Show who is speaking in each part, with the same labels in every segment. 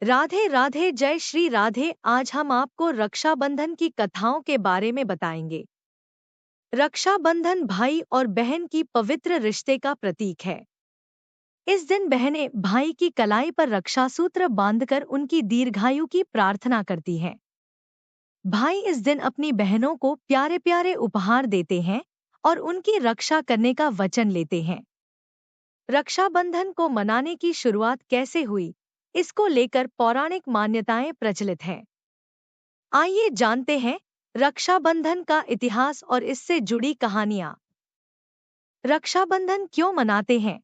Speaker 1: राधे राधे, जय श्री राधे। आज हम आपको रक्षाबंधन की कथाओं के बारे में बताएंगे। रक्षाबंधन भाई और बहन की पवित्र रिश्ते का प्रतीक है। इस दिन बहनें भाई की कलाई पर रक्षा सूत्र बांधकर उनकी दीर्घायु की प्रार्थना करती हैं। भाई इस दिन अपनी बहनों को प्यारे प्यारे उपहार देते हैं और उनकी रक्षा करने का वचन लेते हैं। रक्षाबंधन को मनाने की शुरुआत कैसे हुई, इसको लेकर पौराणिक मान्यताएं प्रचलित हैं। आइए जानते हैं रक्षाबंधन का इतिहास और इससे जुड़ी कहानियां। रक्षाबंधन क्यों मनाते हैं,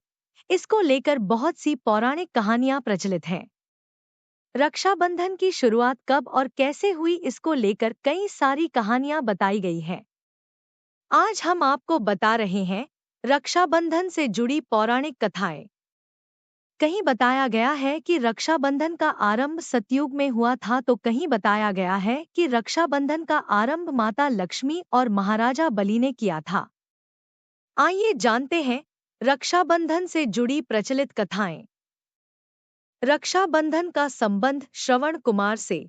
Speaker 1: इसको लेकर बहुत सी पौराणिक कहानियां प्रचलित हैं। रक्षाबंधन की शुरुआत कब और कैसे हुई, इसको लेकर कई सारी कहानियां बताई गई हैं। आज हम आपको बता रहे हैं रक्षाबंधन से जुड़ी पौराणिक कथाएं। कहीं बताया गया है कि रक्षाबंधन का आरंभ सतयुग में हुआ था, तो कहीं बताया गया है कि रक्षाबंधन का आरंभ माता लक्ष्मी और महाराजा बलि ने किया था। आइए जानते हैं रक्षाबंधन से जुड़ी प्रचलित कथाएं। रक्षाबंधन का संबंध श्रवण कुमार से।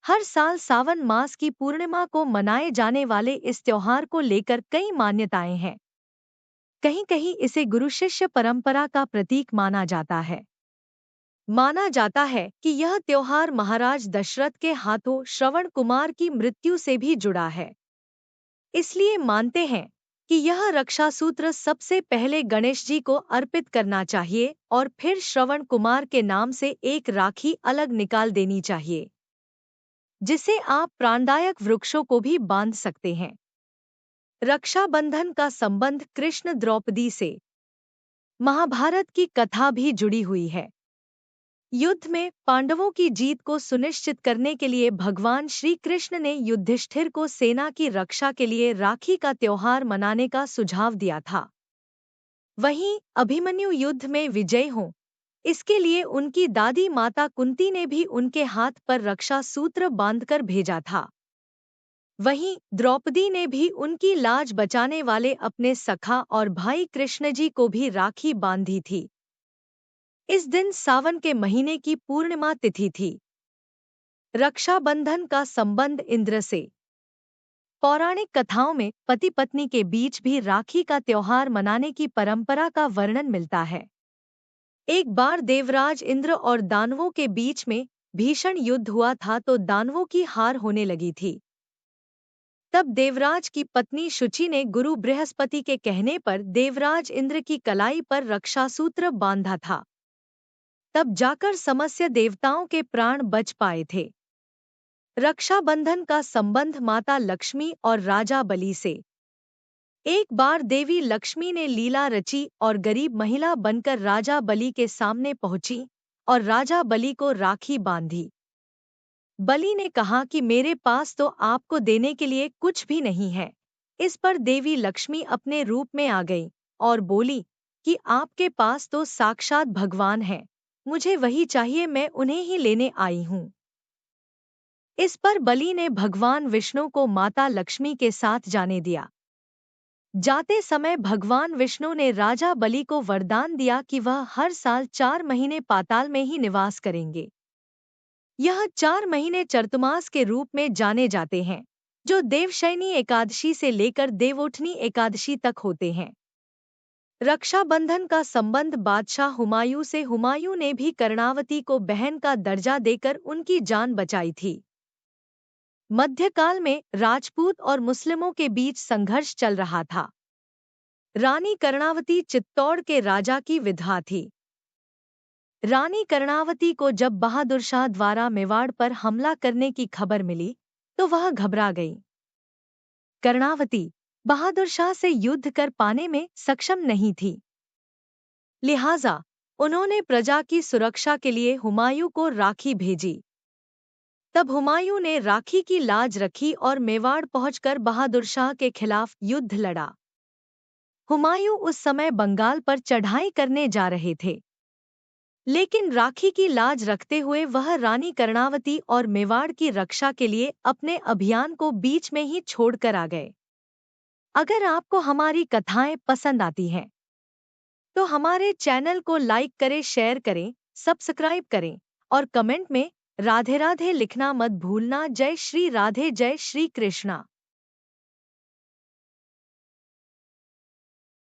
Speaker 1: हर साल सावन मास की पूर्णिमा को मनाए जाने वाले इस त्योहार को लेकर कई मान्यताएं हैं। कहीं कहीं इसे गुरु शिष्य परंपरा का प्रतीक माना जाता है। माना जाता है कि यह त्योहार महाराज दशरथ के हाथों श्रवण कुमार की मृत्यु से भी जुड़ा है। इसलिए मानते हैं कि यह रक्षा सूत्र सबसे पहले गणेश जी को अर्पित करना चाहिए और फिर श्रवण कुमार के नाम से एक राखी अलग निकाल देनी चाहिए, जिसे आप प्राणदायक वृक्षों को भी बांध सकते हैं। रक्षाबंधन का संबंध कृष्ण द्रौपदी से। महाभारत की कथा भी जुड़ी हुई है। युद्ध में पांडवों की जीत को सुनिश्चित करने के लिए भगवान श्री कृष्ण ने युधिष्ठिर को सेना की रक्षा के लिए राखी का त्योहार मनाने का सुझाव दिया था। वहीं अभिमन्यु युद्ध में विजयी हो, इसके लिए उनकी दादी माता कुंती ने भी उनके हाथ पर रक्षा सूत्र बांधकर भेजा था। वहीं द्रौपदी ने भी उनकी लाज बचाने वाले अपने सखा और भाई कृष्ण जी को भी राखी बांधी थी। इस दिन सावन के महीने की पूर्णिमा तिथि थी। रक्षाबंधन का संबंध इंद्र से। पौराणिक कथाओं में पति पत्नी के बीच भी राखी का त्योहार मनाने की परंपरा का वर्णन मिलता है। एक बार देवराज इंद्र और दानवों के बीच में भीषण युद्ध हुआ था, तो दानवों की हार होने लगी थी। तब देवराज की पत्नी शुचि ने गुरु बृहस्पति के कहने पर देवराज इंद्र की कलाई पर रक्षासूत्र बांधा था। तब जाकर समस्त देवताओं के प्राण बच पाए थे। रक्षाबंधन का संबंध माता लक्ष्मी और राजा बलि से। एक बार देवी लक्ष्मी ने लीला रची और गरीब महिला बनकर राजा बलि के सामने पहुंची और राजा बलि को राखी बांधी। बलि ने कहा कि मेरे पास तो आपको देने के लिए कुछ भी नहीं है। इस पर देवी लक्ष्मी अपने रूप में आ गई और बोली कि आपके पास तो साक्षात भगवान है, मुझे वही चाहिए, मैं उन्हें ही लेने आई हूँ। इस पर बलि ने भगवान विष्णु को माता लक्ष्मी के साथ जाने दिया। जाते समय भगवान विष्णु ने राजा बलि को वरदान दिया कि वह हर साल 4 महीने पाताल में ही निवास करेंगे। यह 4 महीने चतुर्मास के रूप में जाने जाते हैं, जो देवशयनी एकादशी से लेकर देवोठनी एकादशी तक होते हैं। रक्षाबंधन का संबंध बादशाह हुमायूं से। हुमायूं ने भी कर्णावती को बहन का दर्जा देकर उनकी जान बचाई थी। मध्यकाल में राजपूत और मुस्लिमों के बीच संघर्ष चल रहा था। रानी कर्णावती चित्तौड़ के राजा की विधवा थी। रानी कर्णावती को जब बहादुर शाह द्वारा मेवाड़ पर हमला करने की खबर मिली, तो वह घबरा गई। कर्णावती बहादुर शाह से युद्ध कर पाने में सक्षम नहीं थी। लिहाजा उन्होंने प्रजा की सुरक्षा के लिए हुमायूं को राखी भेजी। तब हुमायूं ने राखी की लाज रखी और मेवाड़ पहुंचकर बहादुर शाह के खिलाफ युद्ध लड़ा। हुमायूं उस समय बंगाल पर चढ़ाई करने जा रहे थे, लेकिन राखी की लाज रखते हुए वह रानी कर्णावती और मेवाड़ की रक्षा के लिए अपने अभियान को बीच में ही छोड़कर आ गए। अगर आपको हमारी कथाएं पसंद आती हैं, तो हमारे चैनल को लाइक करें, शेयर करें, सब्सक्राइब करें और कमेंट में राधे राधे लिखना मत भूलना। जय श्री राधे, जय श्री कृष्णा।